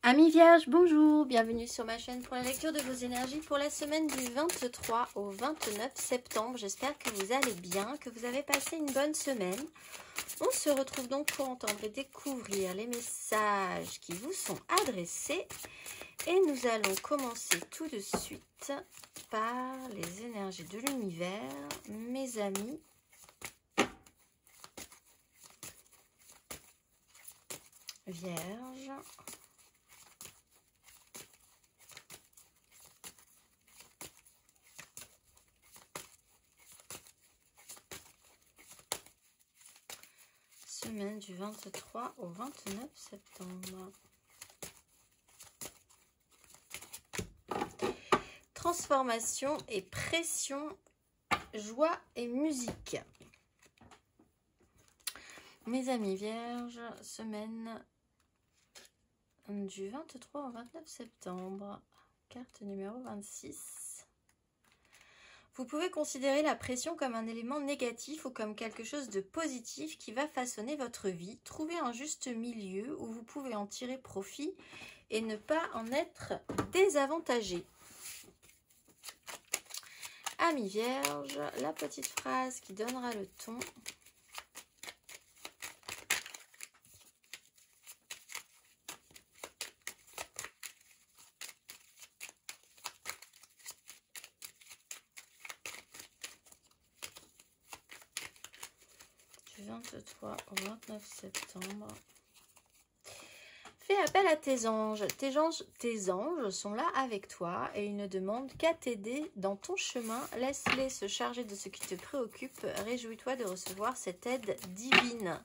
Amis Vierges, bonjour, bienvenue sur ma chaîne pour la lecture de vos énergies pour la semaine du 23 au 29 septembre. J'espère que vous allez bien, que vous avez passé une bonne semaine. On se retrouve donc pour entendre et découvrir les messages qui vous sont adressés. Et nous allons commencer tout de suite par les énergies de l'univers, mes amis. Vierges. Semaine du 23 au 29 septembre. Transformation et pression, joie et musique. Mes amis vierges, semaine du 23 au 29 septembre. Carte numéro 26. Vous pouvez considérer la pression comme un élément négatif ou comme quelque chose de positif qui va façonner votre vie. Trouvez un juste milieu où vous pouvez en tirer profit et ne pas en être désavantagé. Amis vierges, la petite phrase qui donnera le ton. Du 23 au 29 septembre. Fais appel à tes anges. Tes anges sont là avec toi et ils ne demandent qu'à t'aider dans ton chemin. Laisse-les se charger de ce qui te préoccupe. Réjouis-toi de recevoir cette aide divine.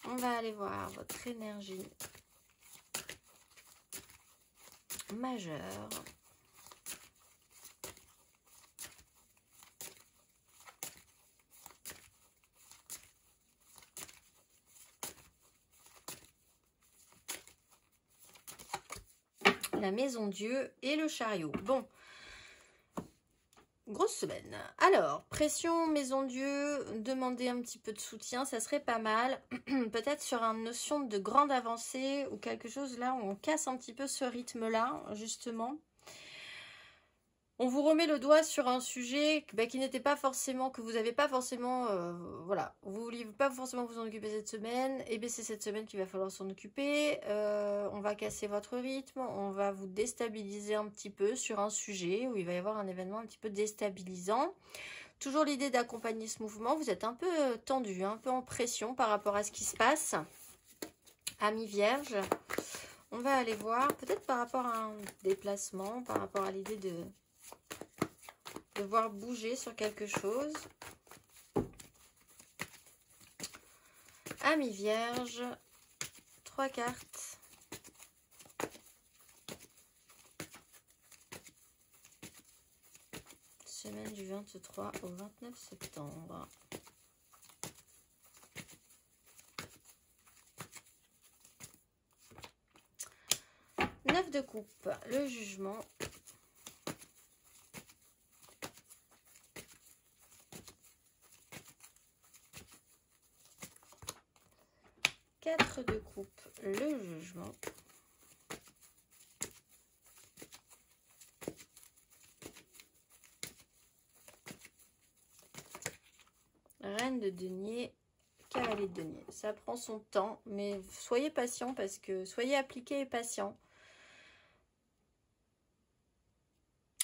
On va aller voir votre énergie majeure. La maison Dieu et le chariot. Bon, grosse semaine. Alors, pression, maison Dieu, demander un petit peu de soutien, ça serait pas mal. Peut-être sur une notion de grande avancée ou quelque chose là où on casse un petit peu ce rythme-là, justement. On vous remet le doigt sur un sujet qui n'était pas forcément, que vous n'avez pas forcément, voilà, vous ne vouliez pas forcément vous en occuper cette semaine, et bien c'est cette semaine qu'il va falloir s'en occuper. On va casser votre rythme, on va vous déstabiliser un petit peu sur un sujet où il va y avoir un événement un petit peu déstabilisant. Toujours l'idée d'accompagner ce mouvement, vous êtes un peu tendu, un peu en pression par rapport à ce qui se passe. Amis vierges, on va aller voir, peut-être par rapport à un déplacement, par rapport à l'idée de voir bouger sur quelque chose. Amis vierge, 3 cartes. Semaine du 23 au 29 septembre. Neuf de coupe, le jugement. 4 de coupe, le jugement. Reine de denier, cavalier de denier. Ça prend son temps, mais soyez patient parce que soyez appliqué et patient.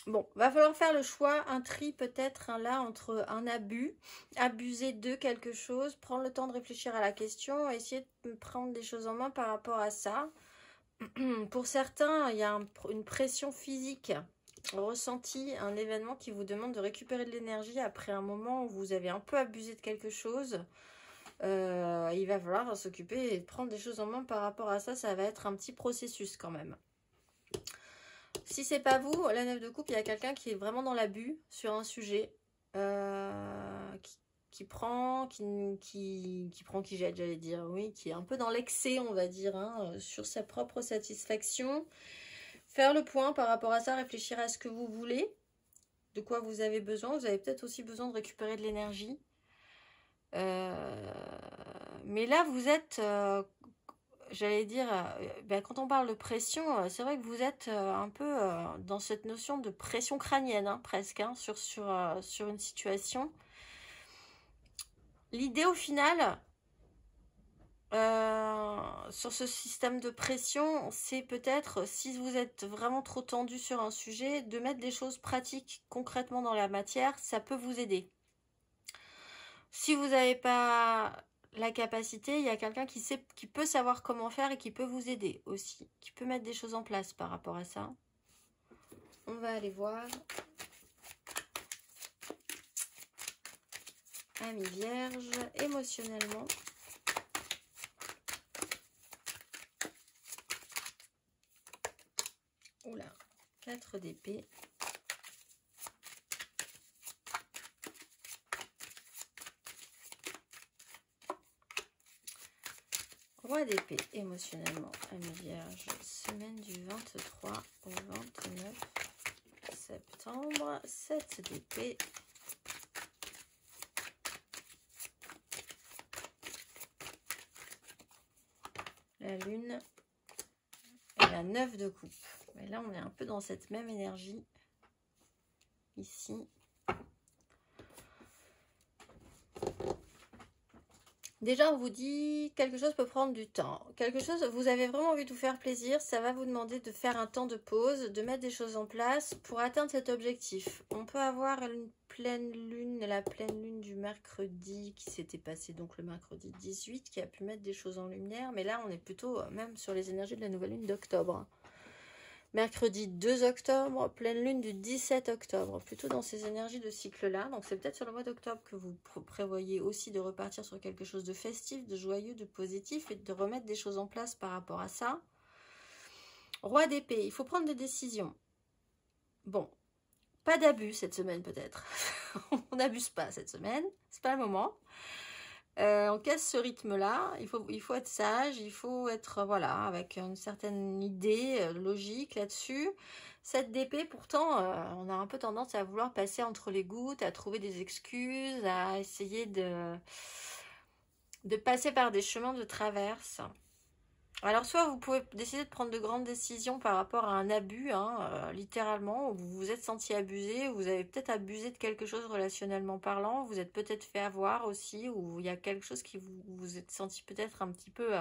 Bon, va falloir faire le choix, un tri peut-être là entre un abus, abuser de quelque chose, prendre le temps de réfléchir à la question, essayer de prendre des choses en main par rapport à ça. Pour certains, il y a une pression physique ressentie, un événement qui vous demande de récupérer de l'énergie après un moment où vous avez un peu abusé de quelque chose. Il va falloir s'occuper et prendre des choses en main par rapport à ça. Ça va être un petit processus quand même. Si c'est pas vous, la 9 de coupe, il y a quelqu'un qui est vraiment dans l'abus sur un sujet, qui jette, j'allais dire, oui, qui est un peu dans l'excès, on va dire, hein, sur sa propre satisfaction. Faire le point par rapport à ça, réfléchir à ce que vous voulez, de quoi vous avez besoin. Vous avez peut-être aussi besoin de récupérer de l'énergie. Mais là, vous êtes... j'allais dire, quand on parle de pression, c'est vrai que vous êtes un peu dans cette notion de pression crânienne, hein, presque, hein, sur une situation. L'idée au final, sur ce système de pression, c'est peut-être, si vous êtes vraiment trop tendu sur un sujet, de mettre des choses pratiques concrètement dans la matière, ça peut vous aider. Si vous n'avez pas la capacité, il y a quelqu'un qui peut savoir comment faire et qui peut vous aider aussi, qui peut mettre des choses en place par rapport à ça. On va aller voir. Ami Vierge, émotionnellement. Oula, 4 d'épée. Roi d'épée, émotionnellement, Ami Vierge, semaine du 23 au 29 septembre, 7 d'épée. La lune et la 9 de coupe. Mais là, on est un peu dans cette même énergie. Ici. Déjà, on vous dit quelque chose peut prendre du temps. Quelque chose, vous avez vraiment envie de vous faire plaisir. Ça va vous demander de faire un temps de pause, de mettre des choses en place pour atteindre cet objectif. On peut avoir une pleine lune, la pleine lune du mercredi qui s'était passée donc le mercredi 18, qui a pu mettre des choses en lumière. Mais là, on est plutôt même sur les énergies de la nouvelle lune d'octobre. Mercredi 2 octobre, pleine lune du 17 octobre, plutôt dans ces énergies de cycle-là. Donc c'est peut-être sur le mois d'octobre que vous prévoyez aussi de repartir sur quelque chose de festif, de joyeux, de positif et de remettre des choses en place par rapport à ça. Roi d'épée, il faut prendre des décisions. Bon, pas d'abus cette semaine peut-être. On n'abuse pas cette semaine, c'est pas le moment. On casse ce rythme-là, il faut être sage, il faut être, voilà, avec une certaine idée logique là-dessus. Cette d'épée, pourtant, on a un peu tendance à vouloir passer entre les gouttes, à trouver des excuses, à essayer de passer par des chemins de traverse. Alors, soit vous pouvez décider de prendre de grandes décisions par rapport à un abus, hein, littéralement, où vous vous êtes senti abusé, ou vous avez peut-être abusé de quelque chose relationnellement parlant, vous êtes peut-être fait avoir aussi, ou il y a quelque chose qui vous êtes senti peut-être un petit peu...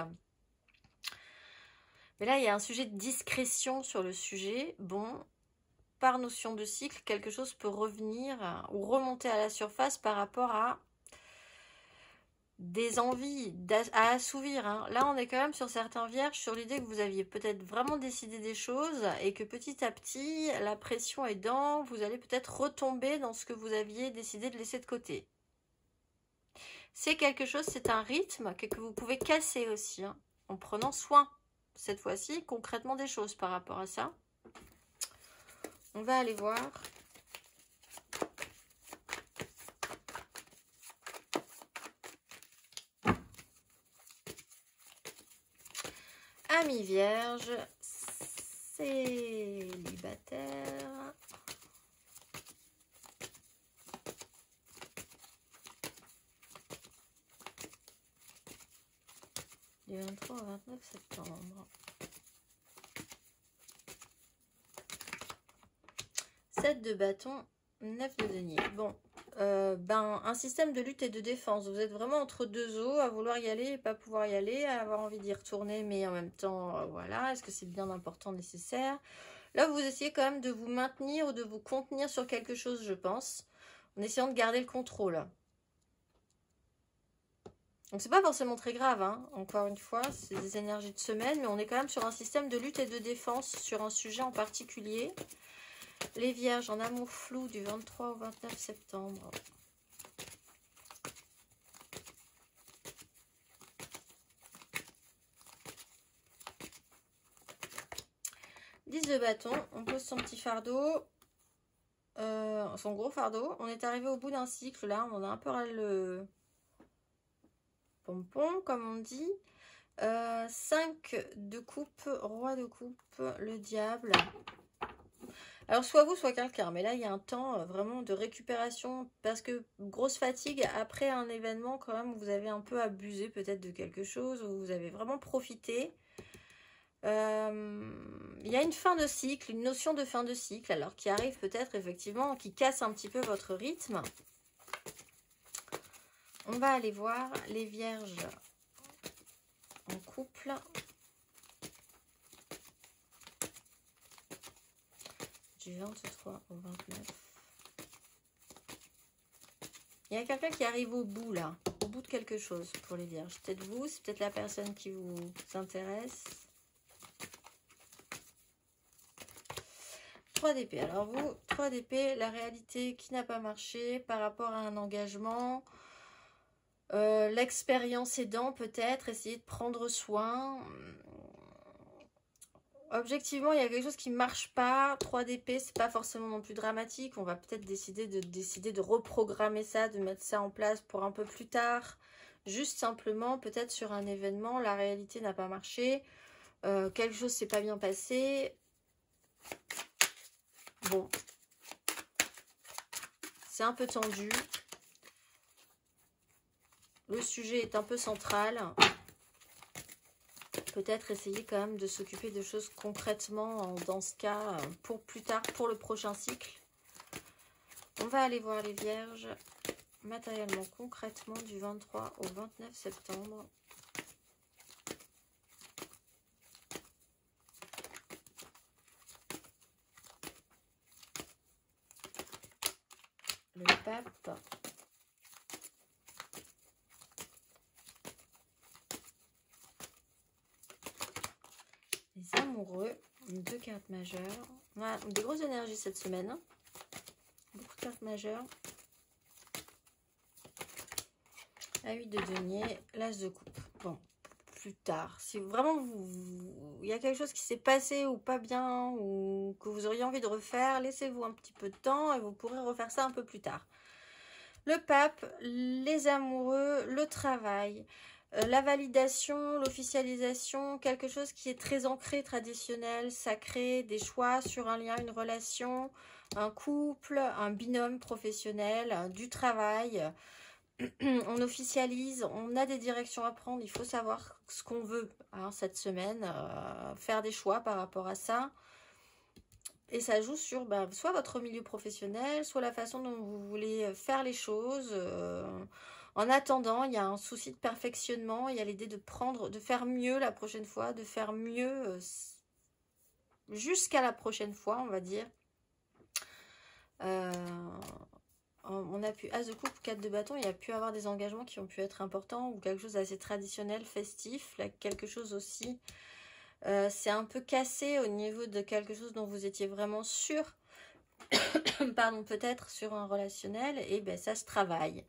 Mais là, il y a un sujet de discrétion sur le sujet. Bon, par notion de cycle, quelque chose peut revenir ou remonter à la surface par rapport à des envies à assouvir, hein. Là, on est quand même sur certains vierges, sur l'idée que vous aviez peut-être vraiment décidé des choses et que petit à petit, la pression aidant, vous allez peut-être retomber dans ce que vous aviez décidé de laisser de côté. C'est quelque chose, c'est un rythme que vous pouvez casser aussi, hein, en prenant soin, cette fois-ci, concrètement des choses par rapport à ça. On va aller voir. Ami Vierge, célibataire. Du 23 au 29 septembre. 7 de bâton, 9 de denier. Bon, un système de lutte et de défense. Vous êtes vraiment entre deux eaux, à vouloir y aller et pas pouvoir y aller, à avoir envie d'y retourner, mais en même temps, voilà, est-ce que c'est bien important, nécessaire? Là, vous essayez quand même de vous maintenir ou de vous contenir sur quelque chose, je pense, en essayant de garder le contrôle. Donc, c'est pas forcément très grave, hein. Encore une fois, c'est des énergies de semaine, mais on est quand même sur un système de lutte et de défense sur un sujet en particulier. Les vierges en amour flou du 23 au 29 septembre. De bâton, on pose son petit fardeau, son gros fardeau. On est arrivé au bout d'un cycle, là, on a un peu le pompon, comme on dit. 5 de coupe, roi de coupe, le diable. Alors, soit vous, soit quelqu'un, mais là, il y a un temps vraiment de récupération, parce que grosse fatigue, après un événement, quand même, où vous avez un peu abusé peut-être de quelque chose, où vous avez vraiment profité. Il y a une fin de cycle, une notion de fin de cycle, alors qui arrive peut-être effectivement, qui casse un petit peu votre rythme. On va aller voir les vierges en couple. Du 23 au 29. Il y a quelqu'un qui arrive au bout là, au bout de quelque chose pour les vierges. Peut-être vous, c'est peut-être la personne qui vous intéresse. 3 d'épée. Alors vous, 3 d'épée, la réalité qui n'a pas marché par rapport à un engagement. L'expérience aidant peut-être, essayer de prendre soin. Objectivement, il y a quelque chose qui ne marche pas. 3 d'épée, c'est pas forcément non plus dramatique. On va peut-être décider de reprogrammer ça, de mettre ça en place pour un peu plus tard. Juste simplement, peut-être sur un événement, la réalité n'a pas marché. Quelque chose s'est pas bien passé. Bon. C'est un peu tendu. Le sujet est un peu central. Peut-être essayer quand même de s'occuper de choses concrètement dans ce cas pour plus tard, pour le prochain cycle. On va aller voir les vierges matériellement, concrètement du 23 au 29 septembre. Le pape. Les amoureux, 2 cartes majeures. On a des grosses énergies cette semaine. Hein. Beaucoup de cartes majeures. La 8 de denier, l'as de coupe. Bon, plus tard. Si vraiment il y a quelque chose qui s'est passé ou pas bien, ou que vous auriez envie de refaire, laissez-vous un petit peu de temps et vous pourrez refaire ça un peu plus tard. Le pape, les amoureux, le travail. La validation, l'officialisation, quelque chose qui est très ancré, traditionnel, sacré, des choix sur un lien, une relation, un couple, un binôme professionnel, du travail. On officialise, on a des directions à prendre, il faut savoir ce qu'on veut hein, cette semaine, faire des choix par rapport à ça. Et ça joue sur soit votre milieu professionnel, soit la façon dont vous voulez faire les choses. En attendant, il y a un souci de perfectionnement, il y a l'idée de faire mieux la prochaine fois, de faire mieux jusqu'à la prochaine fois, on va dire. On a pu, as de coupe, 4 de bâton, il y a pu avoir des engagements qui ont pu être importants ou quelque chose d'assez traditionnel, festif, là, quelque chose aussi. C'est un peu cassé au niveau de quelque chose dont vous étiez vraiment sûr, pardon, peut-être sur un relationnel, et ben ça se travaille.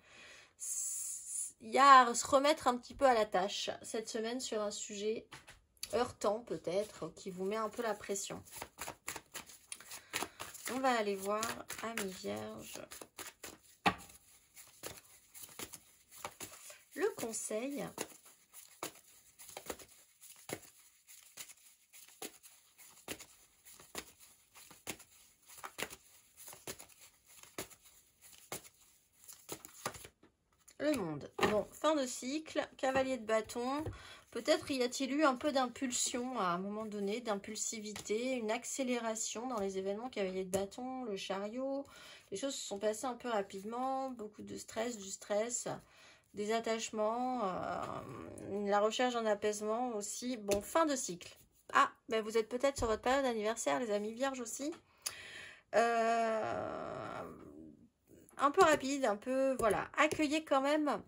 Il y a à se remettre un petit peu à la tâche cette semaine sur un sujet heurtant peut-être, qui vous met un peu la pression. On va aller voir Amis Vierges. Le conseil. Le monde. Bon, fin de cycle, cavalier de bâton. Peut-être y a-t-il eu un peu d'impulsion à un moment donné, d'impulsivité, une accélération dans les événements cavalier de bâton, le chariot. Les choses se sont passées un peu rapidement, beaucoup de stress, du stress, des attachements, la recherche d'un apaisement aussi. Bon, fin de cycle. Ah, ben vous êtes peut-être sur votre période d'anniversaire, les amis vierges aussi. Un peu rapide, un peu, voilà. Accueillez quand même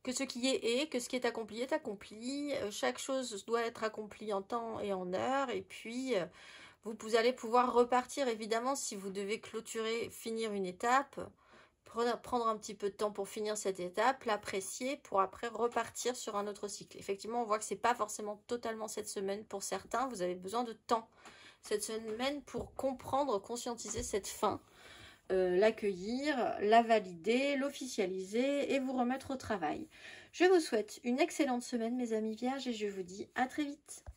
que ce qui est, que ce qui est accompli est accompli. Chaque chose doit être accomplie en temps et en heure. Et puis, vous allez pouvoir repartir, évidemment, si vous devez clôturer, finir une étape. Prendre un petit peu de temps pour finir cette étape, l'apprécier pour après repartir sur un autre cycle. Effectivement, on voit que c'est pas forcément totalement cette semaine pour certains. Vous avez besoin de temps cette semaine pour comprendre, conscientiser cette fin, l'accueillir, la valider, l'officialiser et vous remettre au travail. Je vous souhaite une excellente semaine, mes amis vierges, et je vous dis à très vite.